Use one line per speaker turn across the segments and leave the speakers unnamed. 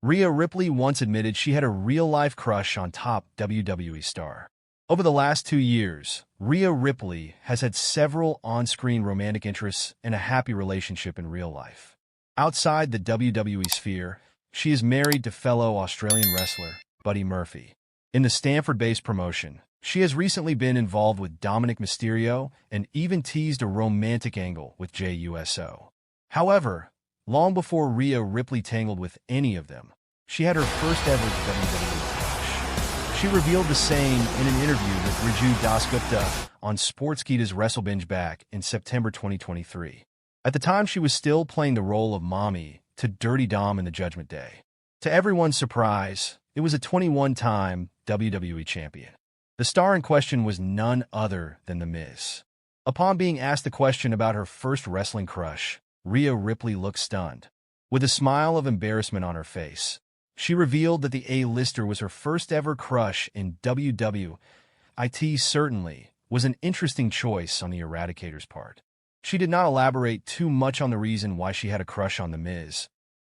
Rhea Ripley once admitted she had a real-life crush on top WWE star. Over the last 2 years, Rhea Ripley has had several on-screen romantic interests and a happy relationship in real life. Outside the WWE sphere, she is married to fellow Australian wrestler Buddy Murphy. In the Stamford-based promotion, she has recently been involved with Dominik Mysterio and even teased a romantic angle with Jey Uso. However, long before Rhea Ripley tangled with any of them, she had her first ever WWE crush. She revealed the same in an interview with Riju Dasgupta on Sportskeeda's WrestleBinge back in September 2023. At the time, she was still playing the role of Mami to Dirty Dom in the Judgment Day. To everyone's surprise, it was a 21-time WWE champion. The star in question was none other than The Miz. Upon being asked the question about her first wrestling crush, Rhea Ripley looked stunned. With a smile of embarrassment on her face, she revealed that the A-lister was her first ever crush in WWE.It. Certainly was an interesting choice on the Eradicator's part. She did not elaborate too much on the reason why she had a crush on The Miz,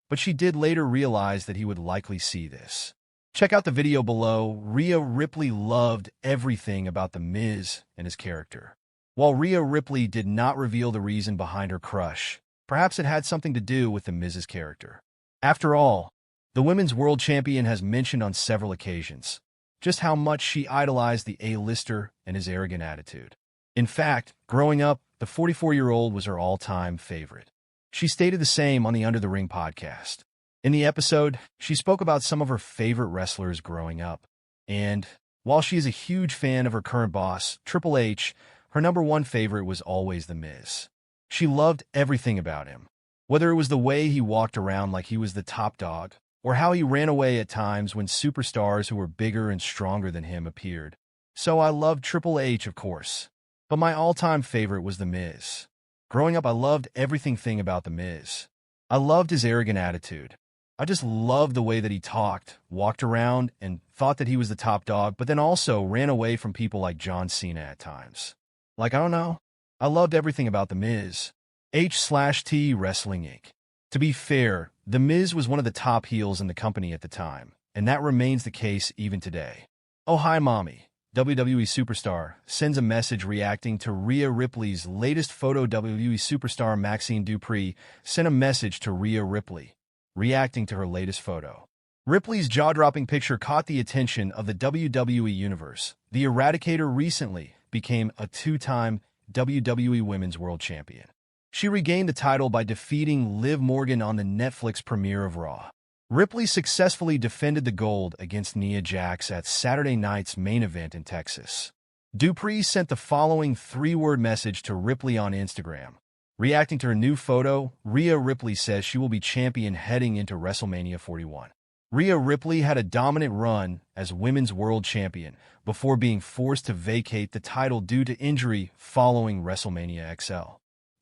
but she did later realize that he would likely see this. Check out the video below. Rhea Ripley loved everything about The Miz and his character. While Rhea Ripley did not reveal the reason behind her crush, perhaps it had something to do with The Miz's character. After all, the Women's World Champion has mentioned on several occasions just how much she idolized the A-lister and his arrogant attitude. In fact, growing up, the 44-year-old was her all-time favorite. She stated the same on the Under the Ring podcast. In the episode, she spoke about some of her favorite wrestlers growing up. And while she is a huge fan of her current boss, Triple H, her #1 favorite was always The Miz. She loved everything about him, whether it was the way he walked around like he was the top dog, or how he ran away at times when superstars who were bigger and stronger than him appeared. So I loved Triple H, of course, but my all-time favorite was The Miz. Growing up, I loved everything about The Miz. I loved his arrogant attitude. I just loved the way that he talked, walked around, and thought that he was the top dog, but then also ran away from people like John Cena at times. I don't know. I loved everything about The Miz. H/T Wrestling Inc. To be fair, The Miz was one of the top heels in the company at the time, and that remains the case even today. Oh hi Mami, WWE superstar, sends a message reacting to Rhea Ripley's latest photo. WWE superstar Maxine Dupree sent a message to Rhea Ripley, reacting to her latest photo. Ripley's jaw-dropping picture caught the attention of the WWE Universe. The Eradicator recently became a 2-time WWE Women's World Champion. She regained the title by defeating Liv Morgan on the Netflix premiere of Raw. Ripley successfully defended the gold against Nia Jax at Saturday night's main event in Texas. Dupree sent the following 3-word message to Ripley on Instagram. Reacting to her new photo, Rhea Ripley says she will be champion heading into WrestleMania 41. Rhea Ripley had a dominant run as Women's World Champion before being forced to vacate the title due to injury following WrestleMania XL.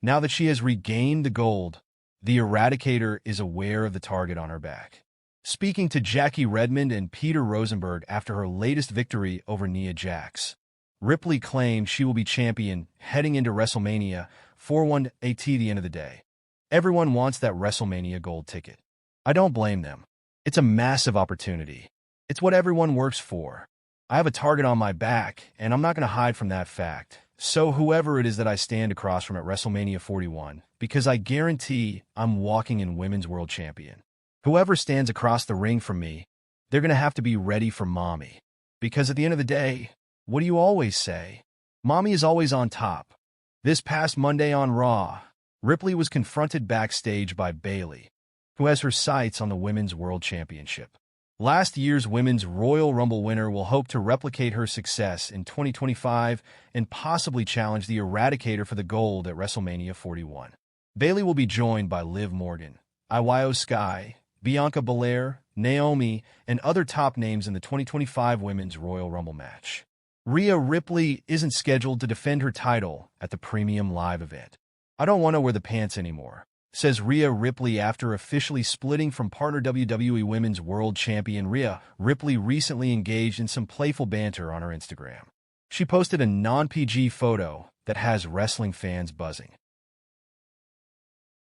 Now that she has regained the gold, the Eradicator is aware of the target on her back. Speaking to Jackie Redmond and Peter Rosenberg after her latest victory over Nia Jax, Ripley claimed she will be champion heading into WrestleMania 41 at the end of the day. Everyone wants that WrestleMania gold ticket. I don't blame them. It's a massive opportunity. It's what everyone works for. I have a target on my back, and I'm not going to hide from that fact. So whoever it is that I stand across from at WrestleMania 41, because I guarantee I'm walking in Women's World Champion. Whoever stands across the ring from me, they're going to have to be ready for Mami. Because at the end of the day, what do you always say? Mami is always on top. This past Monday on Raw, Ripley was confronted backstage by Bayley, who has her sights on the Women's World Championship. Last year's Women's Royal Rumble winner will hope to replicate her success in 2025 and possibly challenge the Eradicator for the gold at WrestleMania 41. Bayley will be joined by Liv Morgan, Io Sky, Bianca Belair, Naomi, and other top names in the 2025 Women's Royal Rumble match. Rhea Ripley isn't scheduled to defend her title at the Premium Live event. I don't want to wear the pants anymore, says Rhea Ripley after officially splitting from partner WWE Women's World Champion. Rhea Ripley recently engaged in some playful banter on her Instagram. She posted a non-PG photo that has wrestling fans buzzing.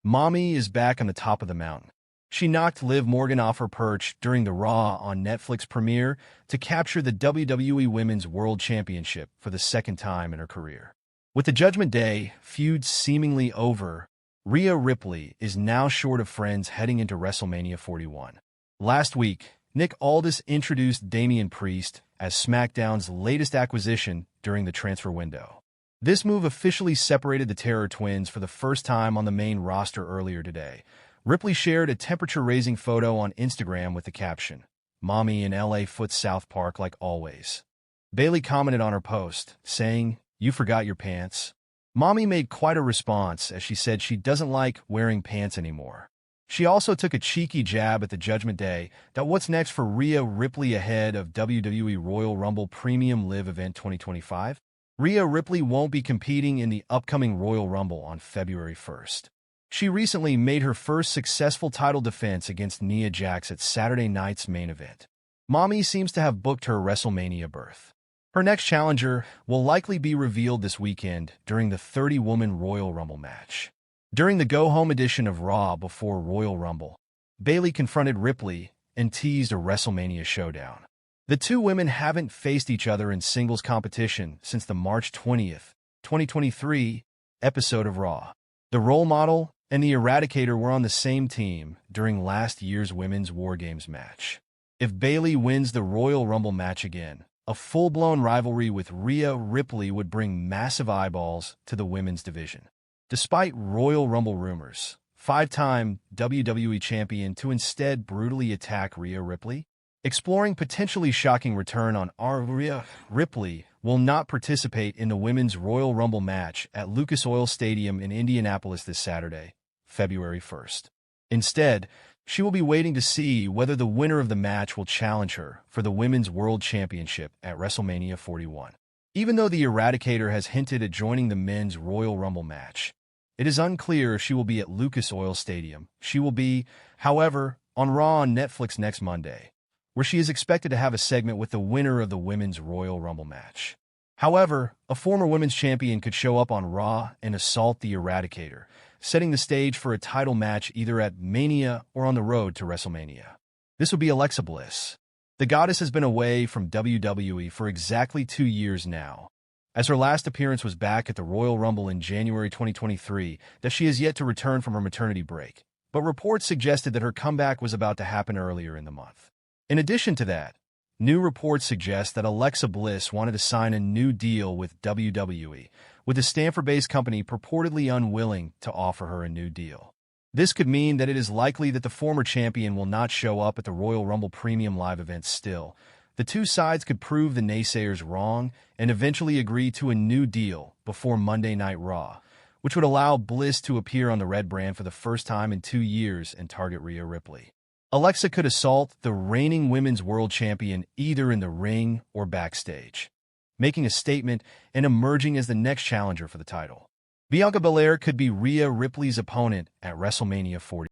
Mami is back on the top of the mountain. She knocked Liv Morgan off her perch during the Raw on Netflix premiere to capture the WWE Women's World Championship for the second time in her career. With the Judgment Day feud seemingly over, Rhea Ripley is now short of friends heading into WrestleMania 41. Last week, Nick Aldis introduced Damian Priest as SmackDown's latest acquisition during the transfer window. This move officially separated the Terror Twins for the first time on the main roster earlier today. Ripley shared a temperature-raising photo on Instagram with the caption, "Mami in LA Foot South Park like always." Bayley commented on her post, saying, "You forgot your pants." Mami made quite a response as she said she doesn't like wearing pants anymore. She also took a cheeky jab at the Judgment Day that what's next for Rhea Ripley ahead of WWE Royal Rumble Premium Live Event 2025? Rhea Ripley won't be competing in the upcoming Royal Rumble on February 1st. She recently made her first successful title defense against Nia Jax at Saturday night's main event. Mami seems to have booked her WrestleMania berth. Her next challenger will likely be revealed this weekend during the 30-woman Royal Rumble match. During the go-home edition of Raw before Royal Rumble, Bayley confronted Ripley and teased a WrestleMania showdown. The two women haven't faced each other in singles competition since the March 20th, 2023 episode of Raw. The role model and the Eradicator were on the same team during last year's Women's War Games match. If Bayley wins the Royal Rumble match again, a full-blown rivalry with Rhea Ripley would bring massive eyeballs to the women's division. Despite Royal Rumble rumors, five-time WWE champion to instead brutally attack Rhea Ripley, exploring potentially shocking return on Rhea Ripley will not participate in the Women's Royal Rumble match at Lucas Oil Stadium in Indianapolis this Saturday, February 1st. Instead, she will be waiting to see whether the winner of the match will challenge her for the Women's World Championship at WrestleMania 41. Even though the Eradicator has hinted at joining the Men's Royal Rumble match, it is unclear if she will be at Lucas Oil Stadium. She will be, however, on Raw on Netflix next Monday, where she is expected to have a segment with the winner of the Women's Royal Rumble match. However, a former women's champion could show up on Raw and assault the Eradicator, setting the stage for a title match either at Mania or on the road to WrestleMania. This would be Alexa Bliss. The goddess has been away from WWE for exactly 2 years now, as her last appearance was back at the Royal Rumble in January 2023, that she has yet to return from her maternity break, but reports suggested that her comeback was about to happen earlier in the month. In addition to that, new reports suggest that Alexa Bliss wanted to sign a new deal with WWE, with the Stamford-based company purportedly unwilling to offer her a new deal. This could mean that it is likely that the former champion will not show up at the Royal Rumble Premium Live event still. The two sides could prove the naysayers wrong and eventually agree to a new deal before Monday Night Raw, which would allow Bliss to appear on the red brand for the first time in 2 years and target Rhea Ripley. Alexa could assault the reigning women's world champion either in the ring or backstage, making a statement and emerging as the next challenger for the title. Bianca Belair could be Rhea Ripley's opponent at WrestleMania 40.